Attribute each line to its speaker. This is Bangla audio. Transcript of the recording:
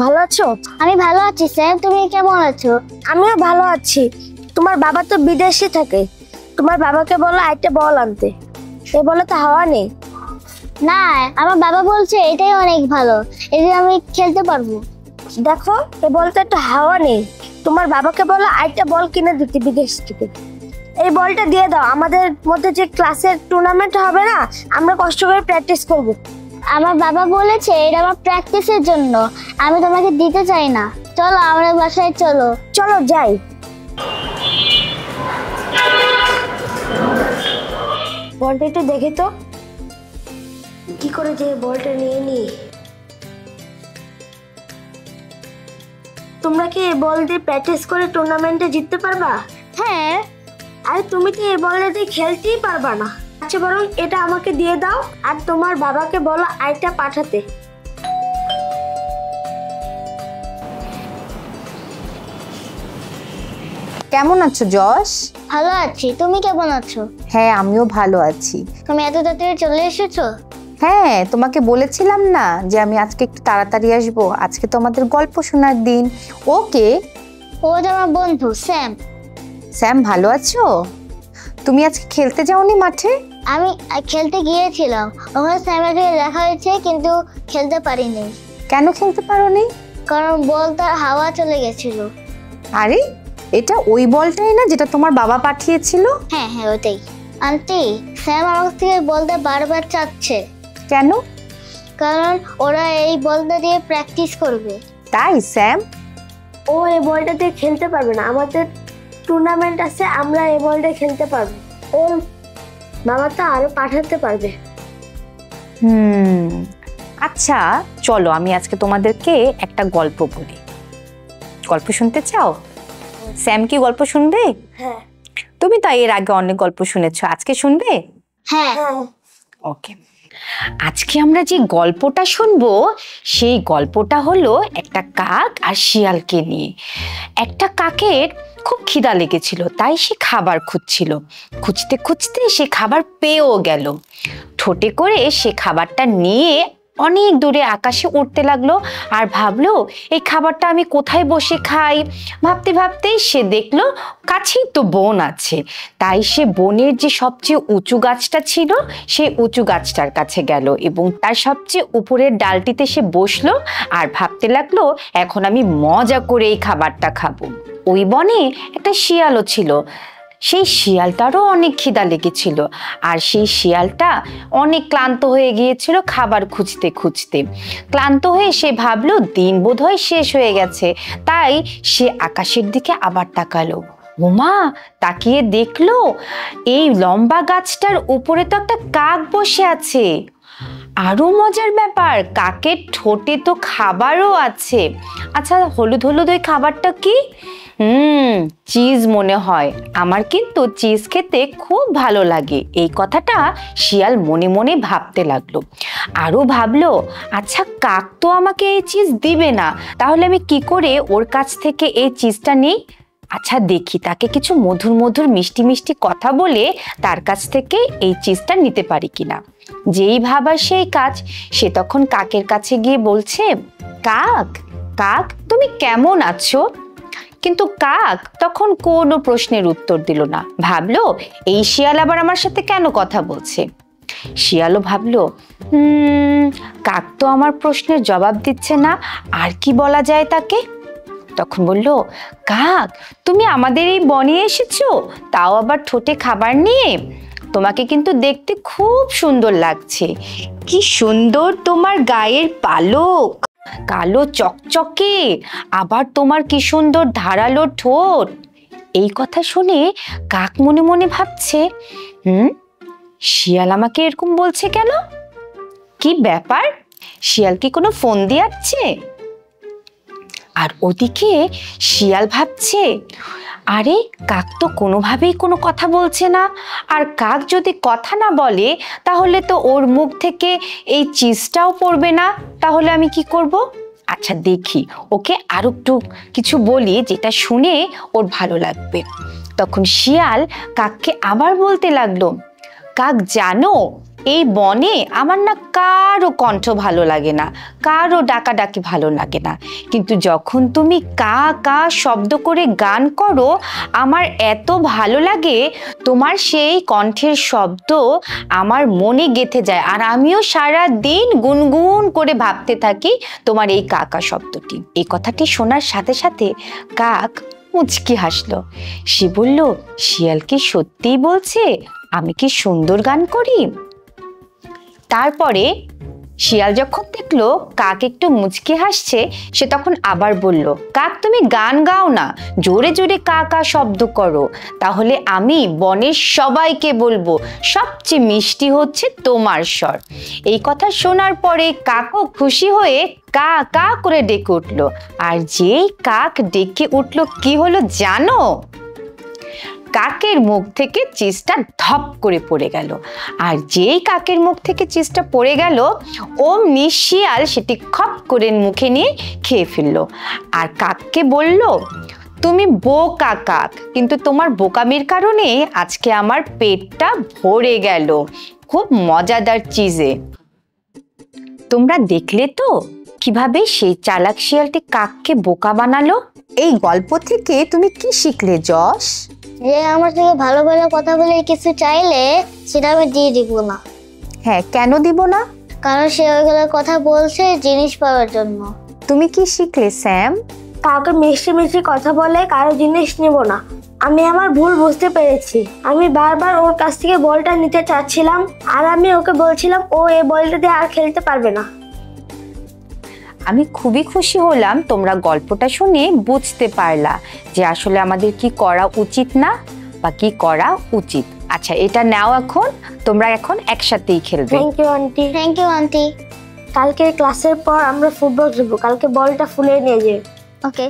Speaker 1: ভালো আছো?
Speaker 2: আমি ভালো আছি স্যার, তুমি কেমন আছো?
Speaker 1: আমিও ভালো আছি। তোমার বাবা তো বিদেশে থাকে, তোমার বাবাকে বলো একটা বল আনতে। এই বলে তো হাওয়া নেই।
Speaker 2: না, আমার বাবা বলছে এটাই অনেক ভালো, এটা আমি খেলতে পারবো।
Speaker 1: দেখো এই বলটা একটু হাওয়া নেই, তোমার বাবাকে বলো একটা বল কিনে দিতে বিদেশ থেকে। এই বলটা দিয়ে দাও, আমাদের মধ্যে যে ক্লাসের টুর্নামেন্ট হবে না, আমরা কষ্ট করে প্র্যাকটিস করব।
Speaker 2: আমার বাবা বলেছে এটা আমার প্র্যাকটিসের জন্য, আমি তোমাকে দিতে চাই না। চলো আমরা বাসায় চলো।
Speaker 1: চলো যাই। বলটা একটু দেখে তো কি করে যে বলটা নিয়ে নি। তোমরা কি এই বল দিয়ে প্র্যাকটিস করে টুর্নামেন্টে জিততে পারবা?
Speaker 2: হ্যাঁ।
Speaker 1: আরে তুমি তো এই বল দিয়ে খেলতেই পারবা না। আচ্ছা বরং এটা আমাকে দিয়ে দাও, আর তোমার বাবাকে বলো আইটা পাঠাতে।
Speaker 3: কেমন আছো যশ?
Speaker 2: ভালো আছি, তুমি কেমন আছো?
Speaker 3: হ্যাঁ আমিও ভালো আছি।
Speaker 2: তুমি এত তাড়াতাড়ি চলে এসেছো?
Speaker 3: হ্যাঁ তোমাকে বলেছিলাম না যে আমি আজকে একটু তাড়াতাড়ি আসবো, আজকে তো আমাদের গল্প শোনার দিন। ওকে,
Speaker 2: ও যে আমার বন্ধু স্যাম।
Speaker 3: স্যাম ভালো আছো? তুমি আজকে খেলতে যাওনি মাঠে?
Speaker 2: আমি খেলতে গিয়েছিলাম, ওখানে স্যামের সাথে দেখা হয়েছে কিন্তু খেলতে পারিনি।
Speaker 3: কেন খেলতে পারোনি?
Speaker 2: কারণ বলটার হাওয়া চলে গেছিল।
Speaker 3: আরে এটা ওই বলটাই না যেটা তোমার বাবা পাঠিয়েছিল?
Speaker 2: হ্যাঁ হ্যাঁ ওটাই। আন্টি, স্যাম আমার থেকে বলতে বারবার চাচ্ছে।
Speaker 3: কেন?
Speaker 2: কারণ ওরা এই বলটা দিয়ে প্র্যাকটিস করবে।
Speaker 3: তাই স্যাম?
Speaker 1: ও এই বলটা দিয়ে খেলতে পারবে না, আমাদের টুর্নামেন্ট আছে, আমরা এই বলটা খেলতে পারবো। ওর বাবা তো আরো পাঠাতে পারবে।
Speaker 3: আচ্ছা চলো আমি আজকে তোমাদেরকে একটা গল্প বলি। গল্প শুনতে চাও? স্যাম কি গল্প শুনবে?
Speaker 1: হ্যাঁ।
Speaker 3: তুমি তো এর আগে অনেক গল্প শুনেছো, আজকে শুনবে?
Speaker 2: হ্যাঁ।
Speaker 3: ওকে, আজকে আমরা যে গল্পটা শুনবো সেই গল্পটা হলো একটা কাক আর শিয়ালকে নিয়ে। একটা কাকের খুব খিদা লেগেছিল, তাই সে খাবার খুঁজছিল। খুঁজতে খুঁজতে সে খাবার পেয়েও গেল। ঠোঁটে করে সে খাবারটা নিয়ে অনেক দূরে আকাশে উঠতে লাগলো আর ভাবলো এই খাবারটা আমি কোথায় বসে খাই। ভাবতে ভাবতেই সে দেখলো কাছেই তো বন আছে, তাই সে বনের যে সবচেয়ে উঁচু গাছটা ছিল সেই উঁচু গাছটার কাছে গেল এবং তার সবচেয়ে উপরের ডালটিতে সে বসলো আর ভাবতে লাগলো এখন আমি মজা করে এই খাবারটা খাবো। ওই বনে একটা শিয়ালও ছিল, সেই শিয়ালটারও অনেক খিদা লেগেছিল আর সেই শিয়ালটা অনেক ক্লান্ত হয়ে গিয়েছিল খাবার খুঁজতে খুঁজতে। ক্লান্ত হয়ে সে ভাবলো দিন বোধহয় শেষ হয়ে গেছে, তাই সে আকাশের দিকে আবার তাকালো। ওমা, তাকিয়ে দেখলো এই লম্বা গাছটার উপরে তো একটা কাক বসে আছে। আরো মজার ব্যাপার, কাকের ঠোঁটে তো খাবারও আছে। আচ্ছা হলুদ হলুদ ওই খাবারটা কি? চিজ মনে হয়। আমার কিন্তু চিজ খেতে খুব ভালো লাগে। এই কথাটা শিয়াল মনে মনে ভাবতে লাগলো। আরো ভাবলো আচ্ছা কাক তো আমাকে এই চিজ দিবে না, তাহলে আমি কি করে ওর কাছ থেকে এই চিজটা নিই? আচ্ছা দেখি তাকে কিছু মধুর মধুর মিষ্টি মিষ্টি কথা বলে তার কাছ থেকে এই চিজটা নিতে পারি কিনা। যেই ভাবা সেই কাজ, সে তখন কাকের কাছে গিয়ে বলছে, কাক কাক তুমি কেমন আছো? কিন্তু কাক তখন কোনো প্রশ্নের উত্তর দিল না। ভাবলো এই শিয়াল আবার আমার সাথে কেন কথা বলছে। শিয়ালও ভাবলো কাক তো আমার প্রশ্নের জবাব দিচ্ছে না, আর কি বলা যায় তাকে। তখন বলল, কাক তুমি আমাদের এই বনে এসেছো, তাও আবার ঠোঁটে খাবার নিয়ে। তোমাকে কিন্তু দেখতে খুব সুন্দর লাগছে। কি সুন্দর তোমার গায়ের পালক, কালো চকচকে, আবার তোমার কি সুন্দর ধারালো ঠোঁট। এই কথা শুনে কাক মনে মনে ভাবছে, শিয়াল আমাকে এরকম বলছে কেন? কি ব্যাপার, শিয়াল কি কোনো ফোন দিয়ে আসছে? আর ওদিকে শিয়াল ভাবছে, আরে কাক তো কোনোভাবেই কোনো কথা বলছে না, আর কাক যদি কথা না বলে তাহলে তো ওর মুখ থেকে এই চিজটাও পড়বে না, তাহলে আমি কি করব? আচ্ছা দেখি ওকে আরো একটু কিছু বলি যেটা শুনে ওর ভালো লাগবে। তখন শিয়াল কাককে আবার বলতে লাগলো, কাক জানো এই বনে আমার না কারো কণ্ঠ ভালো লাগে না, কারো ডাকাডাকি ভালো লাগে না, কিন্তু যখন তুমি কা কা শব্দ করে গান করো আমার এত ভালো লাগে। তোমার সেই কণ্ঠের শব্দ আমার মনে গেঁথে যায়, আর আমিও সারা দিন গুনগুন করে ভাবতে থাকি তোমার এই কা কা শব্দটি। এই কথাটি শোনার সাথে সাথে কাক মুচকি হাসলো। সে বলল, শিয়াল কি সত্যিই বলছে আমি কি সুন্দর গান করি? তারপরে শিয়াল যখন দেখলো কাক একটু মুচকি হাসছে, সে তখন আবার বলল, কাক তুমি গান গাও না, জোরে জোরে কা কা শব্দ করো, তাহলে আমি বনের সবাইকে বলবো সবচেয়ে মিষ্টি হচ্ছে তোমার স্বর। এই কথা শোনার পরে কাকও খুশি হয়ে কা কা করে ডেকে উঠলো। আর যেই কাক ডেকে উঠলো কি হলো জানো? কাকের মুখ থেকে চিজটা ধপ করে পড়ে গেল। আর যেই কাকের মুখ থেকে চিজটা পড়ে গেল অমনি শিয়াল সেটি খপ করে মুখে নিয়ে খেয়ে ফেললো। আর কাককে বলল, তুমি বোকা কাক, কিন্তু তোমার বোকামির কারণে আজকে আমার পেটটা ভরে গেল খুব মজাদার চিজে। তোমরা দেখলে তো কিভাবে সেই চালাক শিয়ালটি কাককে বোকা বানালো? এই গল্প থেকে তুমি কি শিখলে যশ?
Speaker 2: যে আমার থেকে ভালো ভালো কথা বলে কিছু চাইলে সেটা আমি দিয়ে দিব না।
Speaker 3: হ্যাঁ, কেন দিব না?
Speaker 2: কারণ সে ওইগুলোর কথা বলছে জিনিস পাওয়ার জন্য।
Speaker 3: তুমি কি শিখলে স্যাম?
Speaker 1: কাউকে মিষ্টি মিষ্টি কথা বলে কারো জিনিস নেব না। আমি আমার ভুল বুঝতে পেরেছি। আমি বারবার ওর কাছ থেকে বলটা নিতে চাচ্ছিলাম, আর আমি ওকে বলছিলাম ও এই বলটা দিয়ে আর খেলতে পারবে না।
Speaker 3: আমি খুবই খুশি হলাম তোমরা গল্পটা শুনে বুঝতে পারলা যে আসলে আমাদের কি করা উচিত না বা কি করা উচিত। আচ্ছা, এটা নাও, এখন তোমরা এখন একসাথেই খেলবে।
Speaker 1: Thank you aunty.
Speaker 2: Thank you aunty.
Speaker 1: কালকে ক্লাসের পর আমরা ফুটবল খেলবো, কালকে বলটা ফুলে নিয়ে যাই।
Speaker 2: ওকে।